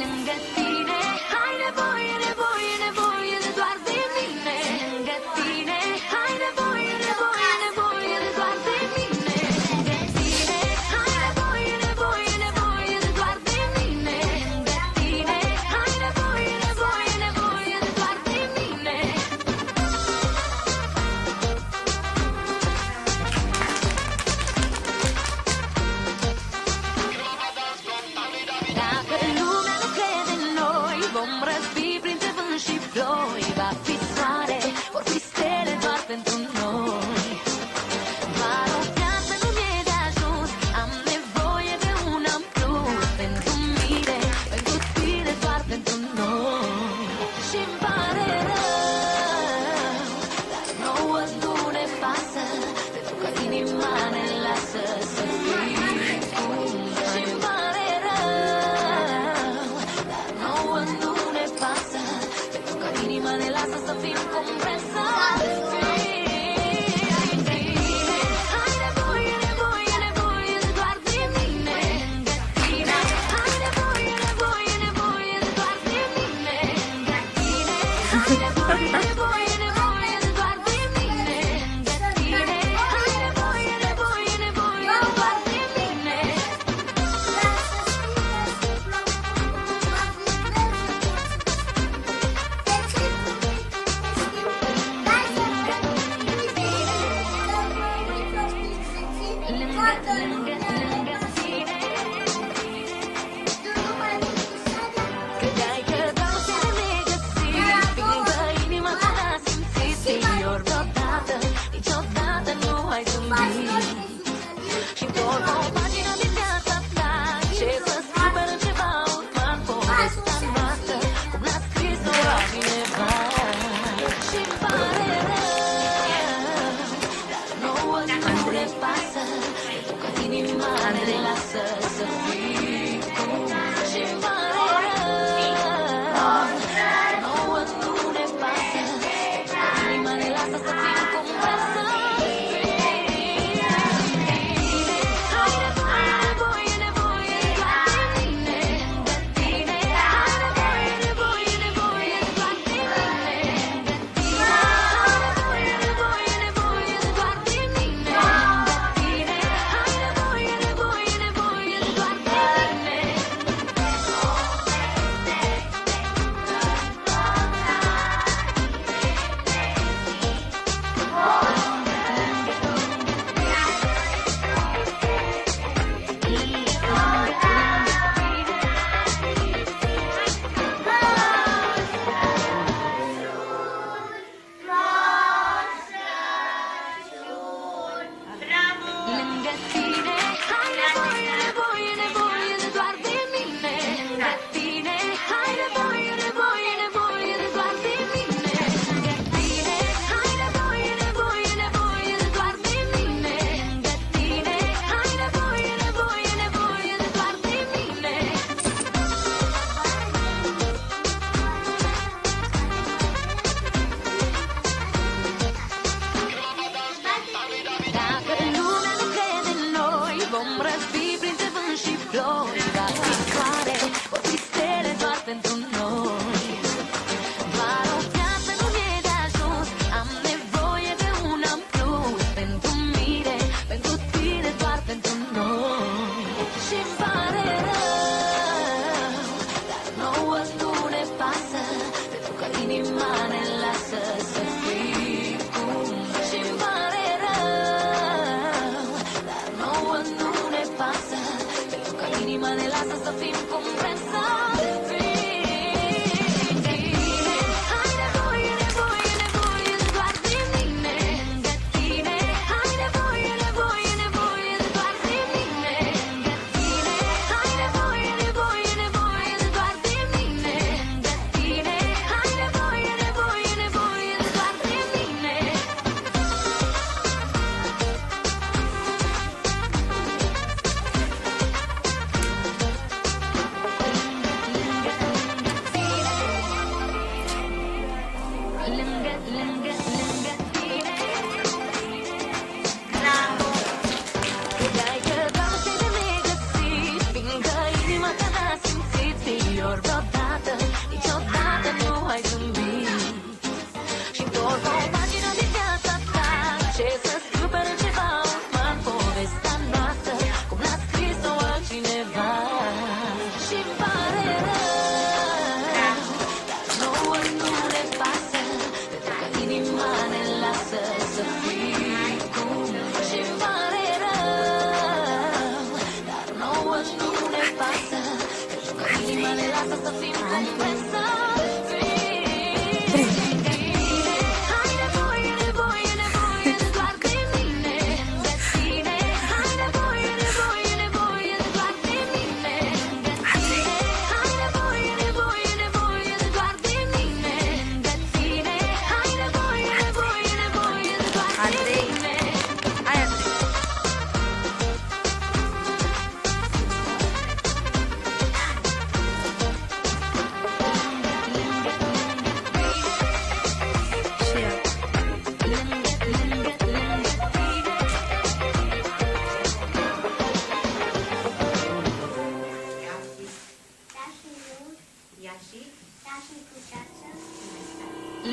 lângă tine. Ai nevoie, nevoie, nevoie de doar de mine. Lângă tine. Ai nevoie, nevoie, nevoie de doar de mine. Lângă tine. Ai nevoie, nevoie, nevoie de doar de mine. Lângă tine. Ai nevoie, nevoie, nevoie de doar de mine. Dacă lumea nu crede în noi, vom răspi printre vânt și ploi. Va fi soare, vor fi stele doar pentru noi. Doar o viață nu mi-e de ajuns, am nevoie de un în plus. Pentru mine, pentru tine, doar pentru noi. Și-mi pare rău, dar nouă nu ne pasă, pentru că inima ne lasă să fim cum vrem. Și-mi pare rău, dar nouă nu ne pasă, pentru că inima ne lasă să fim cum vrem să fim. Ai nevoie, nevoie, nevoie de doar de mine. Lângă tine. Ai nevoie, nevoie, nevoie de doar de mine. Lângă tine. Ai nevoie, nevoie, nevoie de doar de mine. Lângă tine. Ai nevoie, nevoie, nevoie de doar de mine. Credeai că vreau să ne găsim, fiindcă inima ta n-a simțit. Ori deodată, niciodată nu ai zâmbit. Și tot o pagină din viața ta, ce să scriu ceva urmat povestea noastră, cum l-a scris-o cineva. Și-mi pare rău, dar nouă nu ne pasă, pentru că inima ne lasă să fim cum vrem. Și-mi pare rău, dar nouă nu ne pasă, pentru că inima ne lasă să fim cum vrem să fim. Ai nevoie, nevoie, nevoie doar de mine. Lângă tine. Ai nevoie, nevoie, nevoie doar de mine. Lângă tine. Ai nevoie, nevoie, nevoie doar de mine. Lângă tine. Ai nevoie, nevoie, nevoie doar de mine. Lângă tine. Ai nevoie, nevoie, nevoie de doar de mine. Lângă tine. Ai nevoie, nevoie, nevoie de doar de mine. Lângă tine. Ai nevoie, nevoie, nevoie de doar de mine. Lângă tine. Ai nevoie, nevoie, nevoie de doar de mine. Dacă lumea nu crede în noi, vom răspi printre vânt și ploi. Va fi soare, vor fi stele doar pentru noi. Doar o viață nu mi-e de ajuns, am nevoie de un în plus. Pentru mine, pentru tine, doar pentru noi. Și-mi pare rău, dar nouă nu ne pasă, pentru că inima ne lasă să fim cum vrem. Și-mi pare rău, dar nouă nu ne pasă, pentru că inima ne lasă să fim cum vrem să fim. Ai nevoie, nevoie, nevoie de doar de mine. Lângă tine. Ai nevoie, nevoie, nevoie de doar de mine. Lângă tine. Ai nevoie, nevoie, nevoie de doar de mine. Lângă tine. Ai nevoie, nevoie, nevoie de doar de mine. ori vreodată, niciodată nu ai zâmbit. Și întorc o pagină din viața ta, ce să scriu pe ceva urmat povestea noastră, cum l-a scris-o altcineva. Și-mi pare rău, dar nouă nu ne pasă, pentru că inima ne lasă să fim cum vrem. Și-mi pare rău, dar nouă nu ne pasă, pentru că inima ne lasă să fim cum vrem să fim. Ai nevoie, nevoie, nevoie de doar de mine, de tine. Ai nevoie, nevoie, nevoie de doar de mine, de tine. Ai nevoie, nevoie, nevoie de doar de mine, de tine. Ai nevoie, nevoie, nevoie de doar de Andrei. mine. Hai, Andrei. Și eu. Ia și?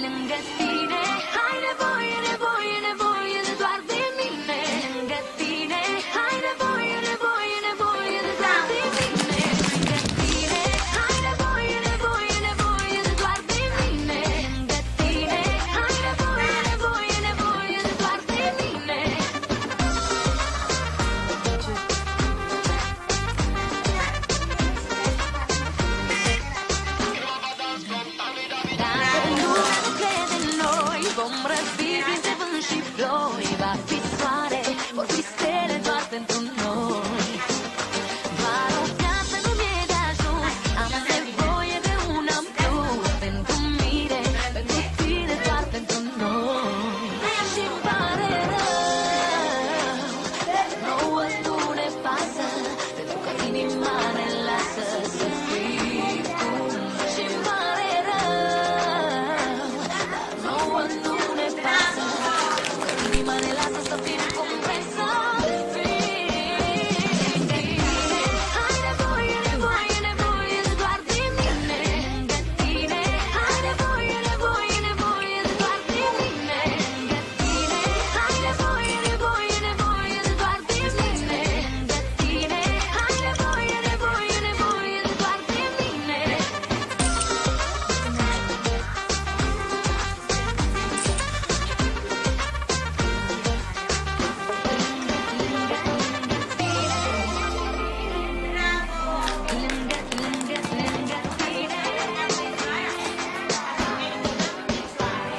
Lângă tine, ai nevoie, nevoie, nevoie de doar de mine. Lângă tine, ai nevoie, nevoie, nevoie de doar de mine. Lângă tine, ai nevoie, nevoie, nevoie de doar de mine. Lângă tine, ai nevoie, nevoie, nevoie de doar de mine. Dacă lumea nu crede în noi, vom răzbi printre vânt și ploi. Va fi soare, vor fi stele doar pentru noi. Doar o viață nu mi-e de ajuns, am nevoie de un an plus. Pentru mine, pentru tine, doar pentru noi. Și-mi pare rău, nouă nu ne pasă, pentru că inima ne lasă să fim cum. Și-mi pare rău, dar nouă nu ne pasă, pentru că inima ne lasă să fim cum vrem să fim. Ai nevoie, nevoie, nevoie de doar de mine, de tine. Ai nevoie, nevoie, nevoie de doar de mine, de tine. Ai nevoie, nevoie, nevoie de doar de mine, de tine. Ai nevoie, nevoie, nevoie de doar de mine.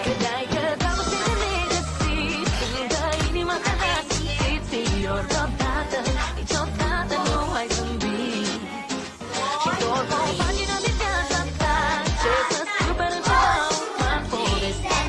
Credeai că dragostea de negăsit, lângă inima ta ne-a simțit. Zi ori vreodată, niciodată nu ai zâmbit. Și tot